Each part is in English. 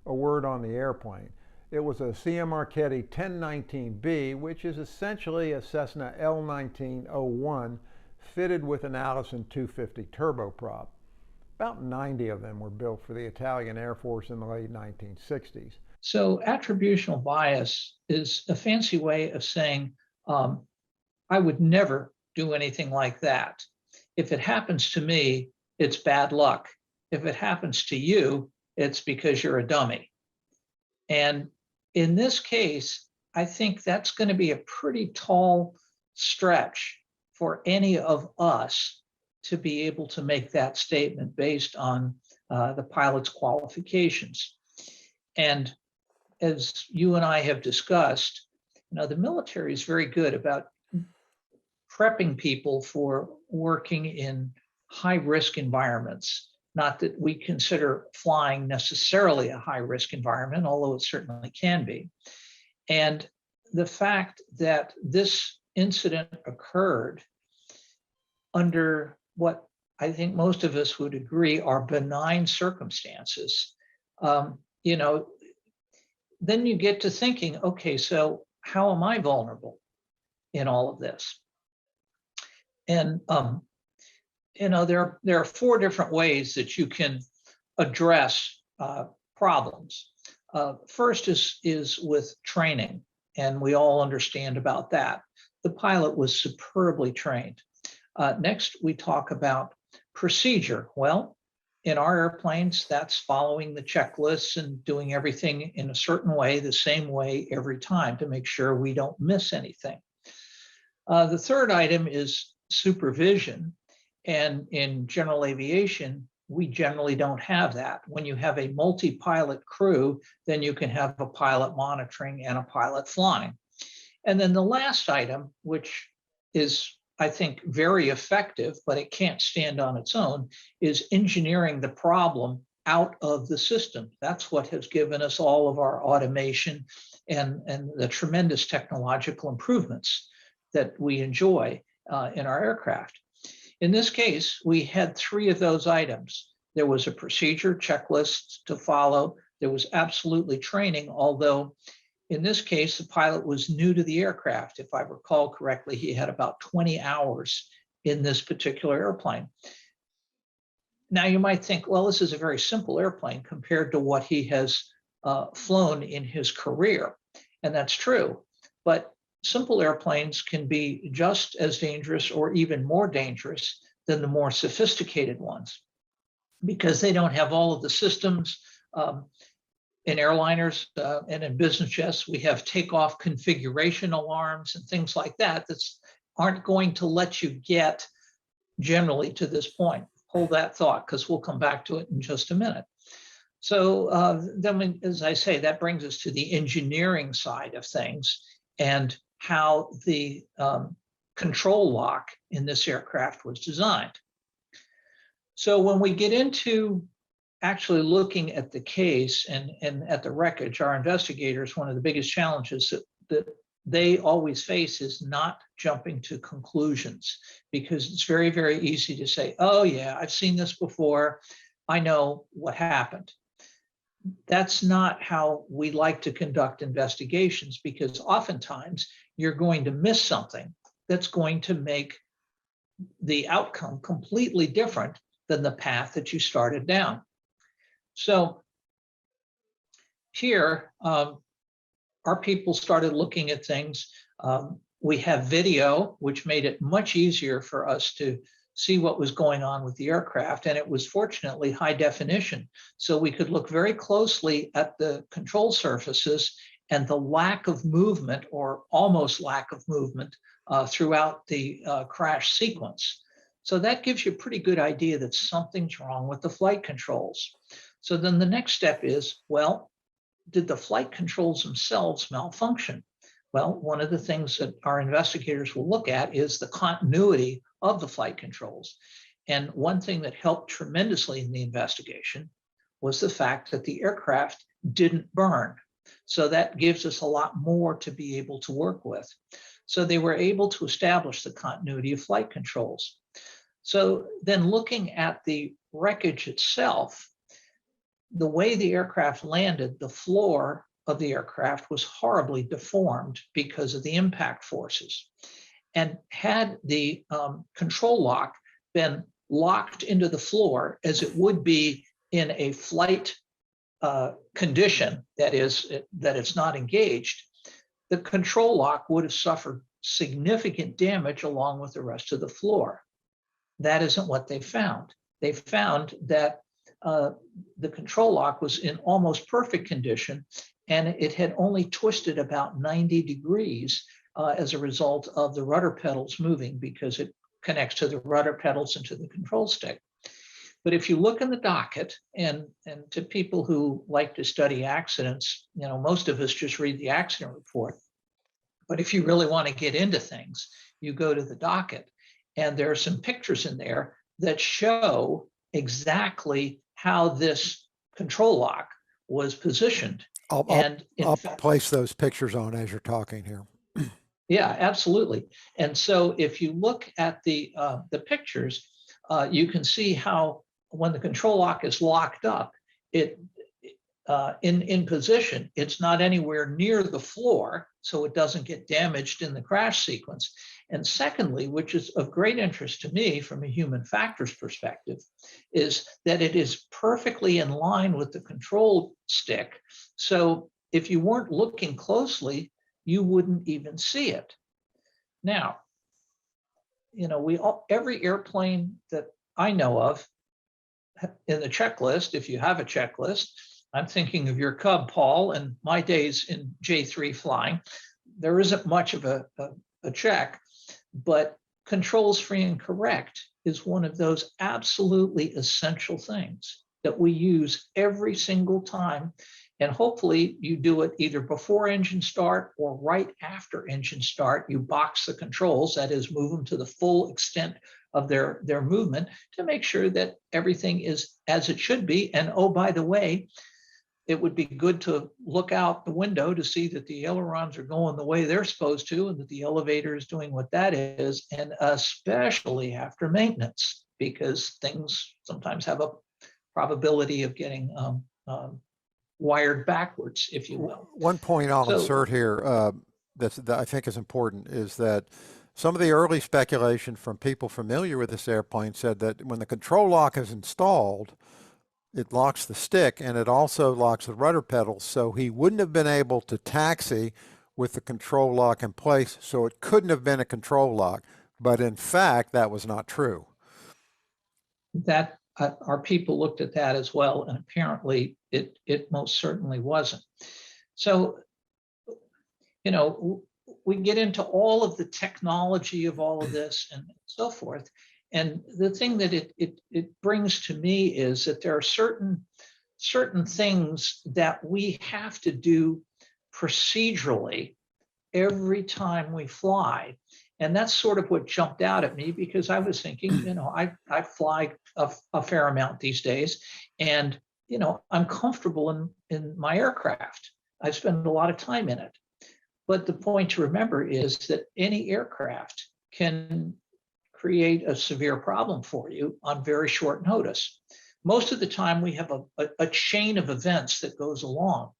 a word on the airplane. It was a CM Marchetti 1019B, which is essentially a Cessna L1901 fitted with an Allison 250 turboprop. About 90 of them were built for the Italian Air Force in the late 1960s. So attributional bias is a fancy way of saying, I would never do anything like that. If it happens to me, it's bad luck. If it happens to you, it's because you're a dummy. And in this case, I think that's going to be a pretty tall stretch for any of us to be able to make that statement based on the pilot's qualifications. And as you and I have discussed, the military is very good about prepping people for working in high-risk environments. Not that we consider flying necessarily a high-risk environment, although it certainly can be. And the fact that this incident occurred under what I think most of us would agree are benign circumstances, then you get to thinking, okay, so how am I vulnerable in all of this? And there are four different ways that you can address problems. First is with training, and we all understand about that. The pilot was superbly trained. Next, we talk about procedure. Well, in our airplanes, that's following the checklists and doing everything in a certain way, the same way every time to make sure we don't miss anything. The third item is supervision. And in general aviation, we generally don't have that. When you have a multi-pilot crew, then you can have a pilot monitoring and a pilot flying. And then the last item, which is, I think, very effective, but it can't stand on its own, is engineering the problem out of the system. That's what has given us all of our automation and the tremendous technological improvements that we enjoy in our aircraft. In this case, we had three of those items. There was a procedure checklist to follow. There was absolutely training, although in this case, the pilot was new to the aircraft. If I recall correctly, he had about 20 hours in this particular airplane. Now you might think, well, this is a very simple airplane compared to what he has flown in his career. And that's true. But simple airplanes can be just as dangerous or even more dangerous than the more sophisticated ones because they don't have all of the systems. In airliners and in business jets, we have takeoff configuration alarms and things like that that aren't going to let you get generally to this point. Hold that thought because we'll come back to it in just a minute. So then, as I say, that brings us to the engineering side of things and how the control lock in this aircraft was designed. So when we get into actually looking at the case and at the wreckage, our investigators, one of the biggest challenges that they always face is not jumping to conclusions, because it's very, very easy to say, oh yeah, I've seen this before. I know what happened. That's not how we like to conduct investigations, because oftentimes you're going to miss something that's going to make the outcome completely different than the path that you started down. So here, our people started looking at things. We have video, which made it much easier for us to see what was going on with the aircraft. And it was fortunately high definition. So we could look very closely at the control surfaces and the lack of movement or almost lack of movement throughout the crash sequence. So that gives you a pretty good idea that something's wrong with the flight controls. So then the next step is, well, did the flight controls themselves malfunction? Well, one of the things that our investigators will look at is the continuity of the flight controls. And one thing that helped tremendously in the investigation was the fact that the aircraft didn't burn. So that gives us a lot more to be able to work with. So they were able to establish the continuity of flight controls. So then looking at the wreckage itself, the way the aircraft landed, the floor of the aircraft was horribly deformed because of the impact forces. And had the control lock been locked into the floor as it would be in a flight condition, that is, that it's not engaged, the control lock would have suffered significant damage along with the rest of the floor. That isn't what they found. They found that the control lock was in almost perfect condition, and it had only twisted about 90 degrees as a result of the rudder pedals moving, because it connects to the rudder pedals and to the control stick. But if you look in the docket, and to people who like to study accidents, most of us just read the accident report. But if you really want to get into things, you go to the docket, and there are some pictures in there that show exactly how this control lock was positioned. I'll place those pictures on as you're talking here. Yeah, absolutely. And so if you look at the pictures, you can see how when the control lock is locked up, it in position, it's not anywhere near the floor, so it doesn't get damaged in the crash sequence. And secondly, which is of great interest to me from a human factors perspective, is that it is perfectly in line with the control stick. So if you weren't looking closely, you wouldn't even see it. Now, every airplane that I know of in the checklist, if you have a checklist, I'm thinking of your Cub, Paul, and my days in J3 flying, there isn't much of a check, but controls free and correct is one of those absolutely essential things that we use every single time. And hopefully you do it either before engine start or right after engine start. You box the controls, that is, move them to the full extent of their movement to make sure that everything is as it should be. And oh, by the way, it would be good to look out the window to see that the ailerons are going the way they're supposed to, and that the elevator is doing what that is, and especially after maintenance, because things sometimes have a probability of getting wired backwards, if you will. One point I'll insert here that I think is important is that some of the early speculation from people familiar with this airplane said that when the control lock is installed, it locks the stick and it also locks the rudder pedals, so he wouldn't have been able to taxi with the control lock in place, so it couldn't have been a control lock. But in fact, that was not true. That our people looked at that as well, and apparently it most certainly wasn't. So, we get into all of the technology of all of this and so forth. And the thing that it brings to me is that there are certain things that we have to do procedurally every time we fly. And that's sort of what jumped out at me, because I was thinking, I fly a fair amount these days, and, I'm comfortable in my aircraft. I spend a lot of time in it. But the point to remember is that any aircraft can create a severe problem for you on very short notice. Most of the time we have a chain of events that goes along.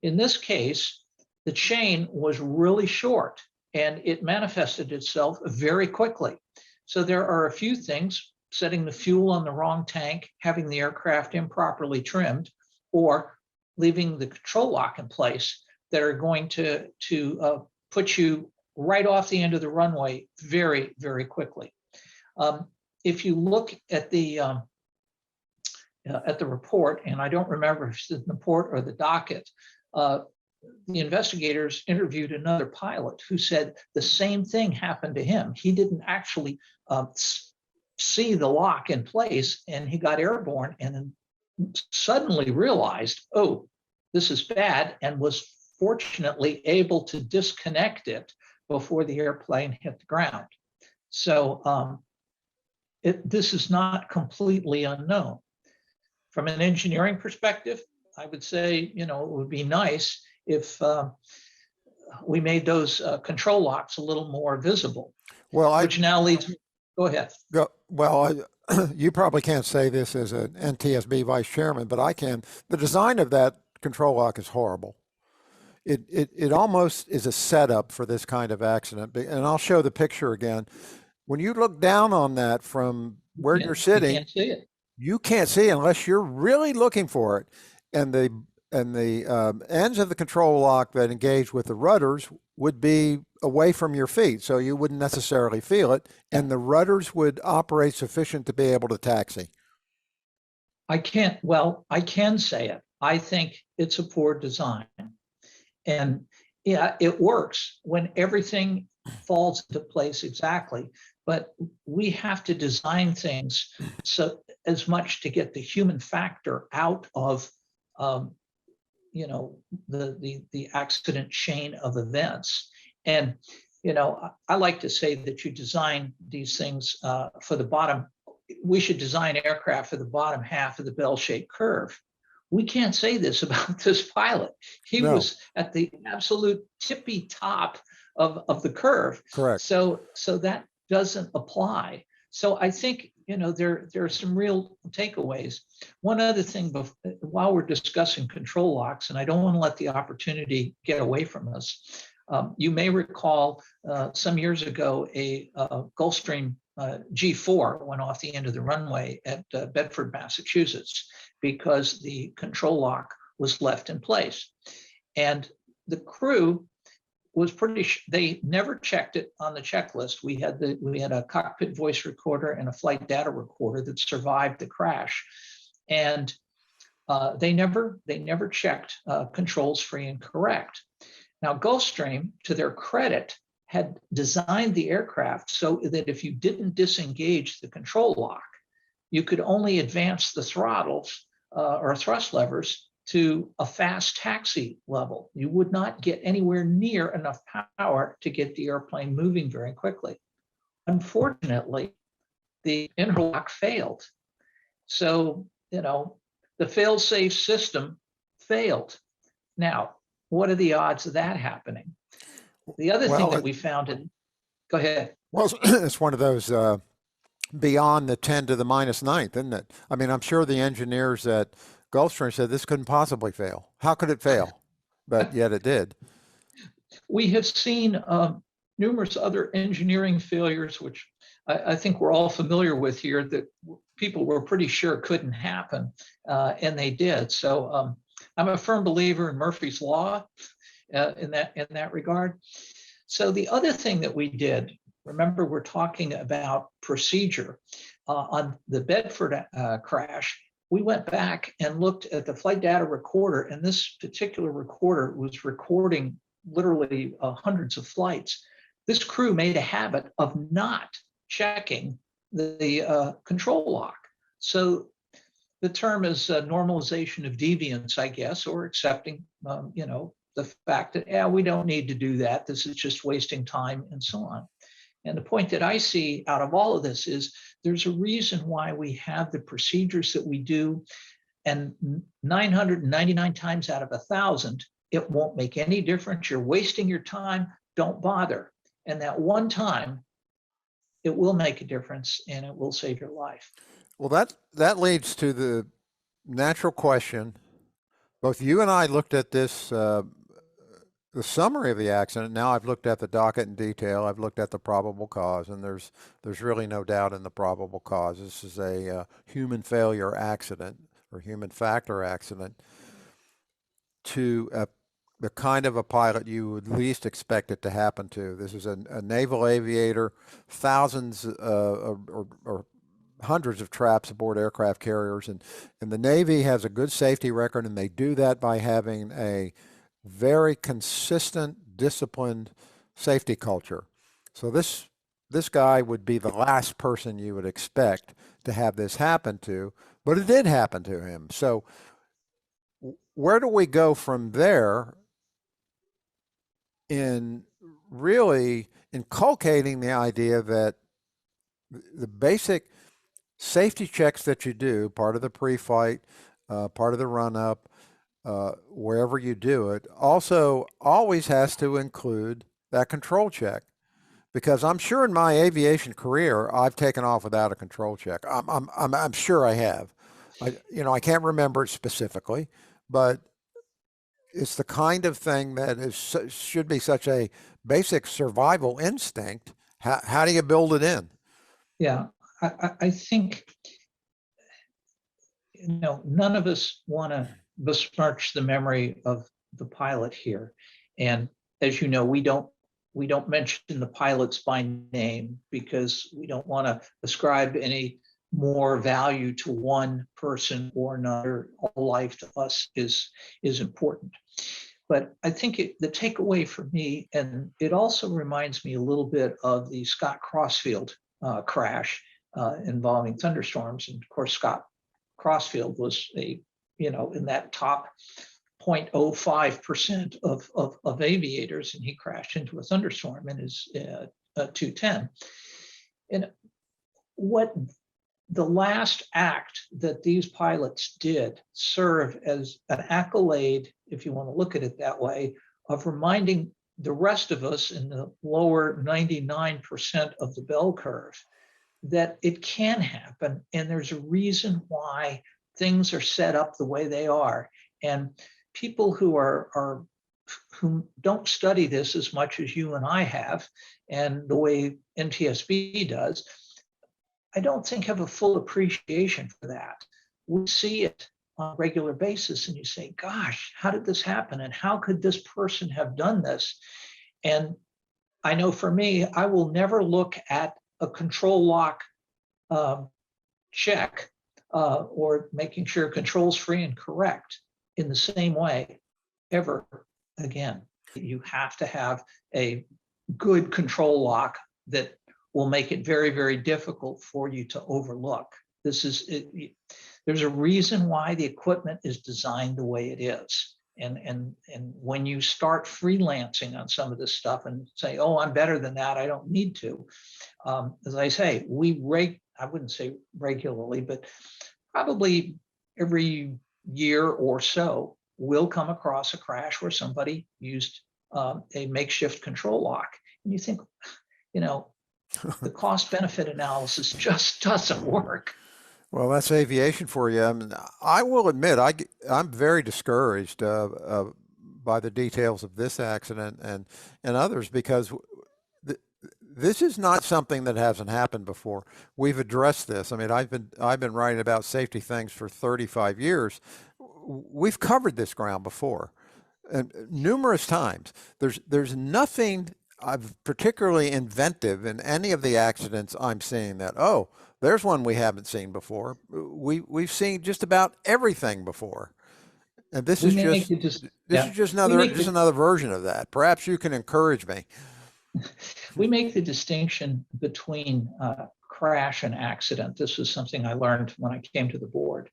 In this case, the chain was really short and it manifested itself very quickly. So there are a few things: setting the fuel on the wrong tank, having the aircraft improperly trimmed, or leaving the control lock in place, that are going to put you right off the end of the runway very, very quickly. If you look at the report, and I don't remember if it's the report or the docket, the investigators interviewed another pilot who said the same thing happened to him. He didn't actually see the lock in place, and he got airborne and then suddenly realized, oh, this is bad, and was fortunately able to disconnect it before the airplane hit the ground. So this is not completely unknown. From an engineering perspective, I would say, it would be nice if we made those control locks a little more visible. Well, which now leads. Go ahead. Well, you probably can't say this as an NTSB vice chairman, but I can. The design of that control lock is horrible. It almost is a setup for this kind of accident. And I'll show the picture again. When you look down on that from where you're You sitting, can't see it. you can't see unless you're really looking for it. And the ends of the control lock that engage with the rudders would be away from your feet, so you wouldn't necessarily feel it, and the rudders would operate sufficient to be able to taxi. I can say it. I think it's a poor design. And yeah, it works when everything falls into place exactly. But we have to design things so as much to get the human factor out of the accident chain of events. And I like to say that you design these things for the bottom. We should design aircraft for the bottom half of the bell-shaped curve. We can't say this about this pilot. He was at the absolute tippy top of the curve. Correct. So that doesn't apply. So I think there are some real takeaways. One other thing, while we're discussing control locks, and I don't want to let the opportunity get away from us. You may recall some years ago a Gulfstream G4 went off the end of the runway at Bedford, Massachusetts, because the control lock was left in place. And the crew was they never checked it on the checklist. We had a cockpit voice recorder and a flight data recorder that survived the crash. And they never checked controls free and correct. Now, Gulfstream, to their credit, had designed the aircraft so that if you didn't disengage the control lock, you could only advance the throttles or thrust levers to a fast taxi level. You would not get anywhere near enough power to get the airplane moving very quickly. Unfortunately, the interlock failed. So, the fail-safe system failed. Now, what are the odds of that happening? The other thing that we found go ahead. Well, it's one of those beyond the 10 to the minus ninth, isn't it? I mean, I'm sure the engineers at Gulfstream said this couldn't possibly fail. How could it fail? But yet it did. We have seen numerous other engineering failures, which I think we're all familiar with here, that people were pretty sure couldn't happen, and they did. So I'm a firm believer in Murphy's Law in that regard. So the other thing that we did, remember, we're talking about procedure on the Bedford crash. We went back and looked at the flight data recorder, and this particular recorder was recording literally hundreds of flights. This crew made a habit of not checking the control lock. So the term is normalization of deviance, I guess, or accepting, the fact that, we don't need to do that. This is just wasting time and so on. And the point that I see out of all of this is there's a reason why we have the procedures that we do, and 999 times out of 1,000, it won't make any difference. You're wasting your time. Don't bother. And that one time, it will make a difference and it will save your life. Well, that leads to the natural question. Both you and I looked at this, the summary of the accident. Now I've looked at the docket in detail. I've looked at the probable cause, and there's really no doubt in the probable cause. This is a human failure accident or human factor accident to the kind of a pilot you would least expect it to happen to. This is a naval aviator, thousands or hundreds of traps aboard aircraft carriers, and the Navy has a good safety record, and they do that by having a very consistent, disciplined safety culture. So this guy would be the last person you would expect to have this happen to, but it did happen to him. So where do we go from there in really inculcating the idea that the basic safety checks that you do, part of the pre-flight, part of the run-up, wherever you do it, also always has to include that control check? Because I'm sure in my aviation career, I've taken off without a control check. I'm sure I have. I can't remember it specifically, but it's the kind of thing that should be such a basic survival instinct. How do you build it in? Yeah, I think, none of us want to besmirch the memory of the pilot here. And as you know, we don't mention the pilots by name because we don't want to ascribe any more value to one person or another. All life to us is important. But I think the takeaway for me, and it also reminds me a little bit of the Scott Crossfield crash involving thunderstorms. And of course, Scott Crossfield was in that top 0.05% of aviators, and he crashed into a thunderstorm in his 210. And what the last act that these pilots did serve as an accolade, if you want to look at it that way, of reminding the rest of us in the lower 99% of the bell curve that it can happen. And there's a reason why things are set up the way they are. And people who don't study this as much as you and I have, and the way NTSB does, I don't think have a full appreciation for that. We see it on a regular basis and you say, gosh, how did this happen? And how could this person have done this? And I know for me, I will never look at a control lock check or making sure control's free and correct in the same way ever again. You have to have a good control lock that will make it very, very difficult for you to overlook. There's a reason why the equipment is designed the way it is. And when you start freelancing on some of this stuff and say, oh, I'm better than that, I don't need to. As I say, I wouldn't say regularly, but probably every year or so, we'll come across a crash where somebody used a makeshift control lock. And you think, the cost benefit analysis just doesn't work. Well, that's aviation for you. I mean, I will admit, I'm very discouraged by the details of this accident and others because this is not something that hasn't happened before. We've addressed this. I mean, I've been writing about safety things for 35 years. We've covered this ground before, and numerous times. There's nothing particularly inventive in any of the accidents I'm seeing that, oh, there's one we haven't seen before. We've seen just about everything before. And this is just another version of that. Perhaps you can encourage me. We make the distinction between crash and accident. This was something I learned when I came to the board.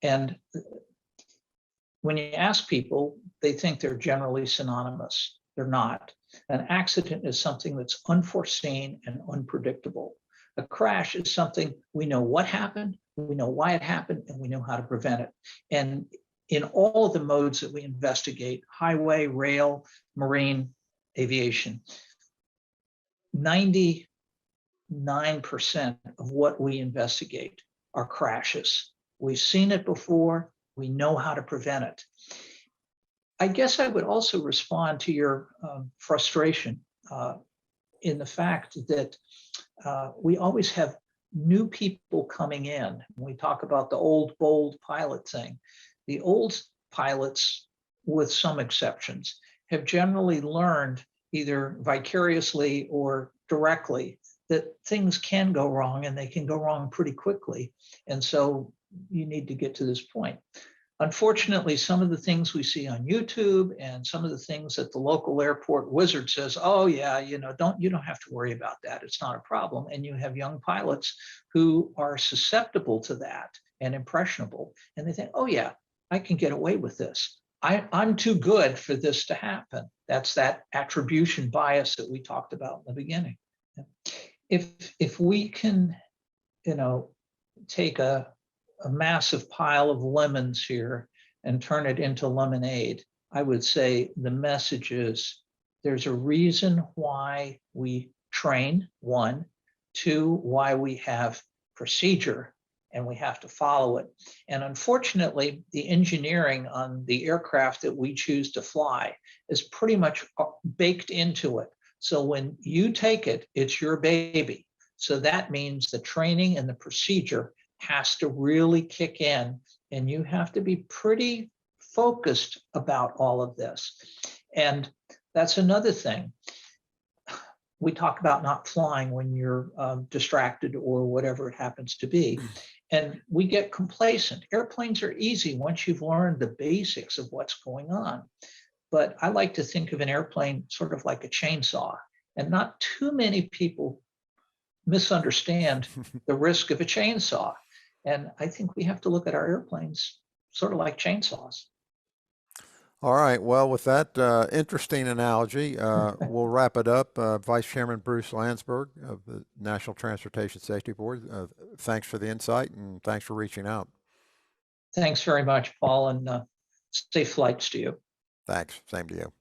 And when you ask people, they think they're generally synonymous. They're not. An accident is something that's unforeseen and unpredictable. A crash is something we know what happened, we know why it happened, and we know how to prevent it. And in all of the modes that we investigate, highway, rail, marine, aviation, 99% of what we investigate are crashes. We've seen it before, we know how to prevent it. I guess I would also respond to your frustration in the fact that we always have new people coming in. When we talk about the old, bold pilot thing, the old pilots, with some exceptions, have generally learned either vicariously or directly that things can go wrong and they can go wrong pretty quickly. And so you need to get to this point. Unfortunately, some of the things we see on YouTube and some of the things that the local airport wizard says, oh yeah, you don't have to worry about that. It's not a problem. And you have young pilots who are susceptible to that and impressionable. And they think, oh yeah, I can get away with this. I'm too good for this to happen. That's that attribution bias that we talked about in the beginning. If we can, take a massive pile of lemons here and turn it into lemonade, I would say the message is there's a reason why we train, one, two, why we have procedure and we have to follow it. And unfortunately, the engineering on the aircraft that we choose to fly is pretty much baked into it. So when you take it, it's your baby. So that means the training and the procedure has to really kick in, and you have to be pretty focused about all of this. And that's another thing. We talk about not flying when you're distracted or whatever it happens to be. And we get complacent. Airplanes are easy once you've learned the basics of what's going on. But I like to think of an airplane sort of like a chainsaw. And not too many people misunderstand the risk of a chainsaw. And I think we have to look at our airplanes sort of like chainsaws. All right. Well, with that interesting analogy, we'll wrap it up. Vice Chairman Bruce Landsberg of the National Transportation Safety Board, thanks for the insight and thanks for reaching out. Thanks very much, Paul, and safe flights to you. Thanks. Same to you.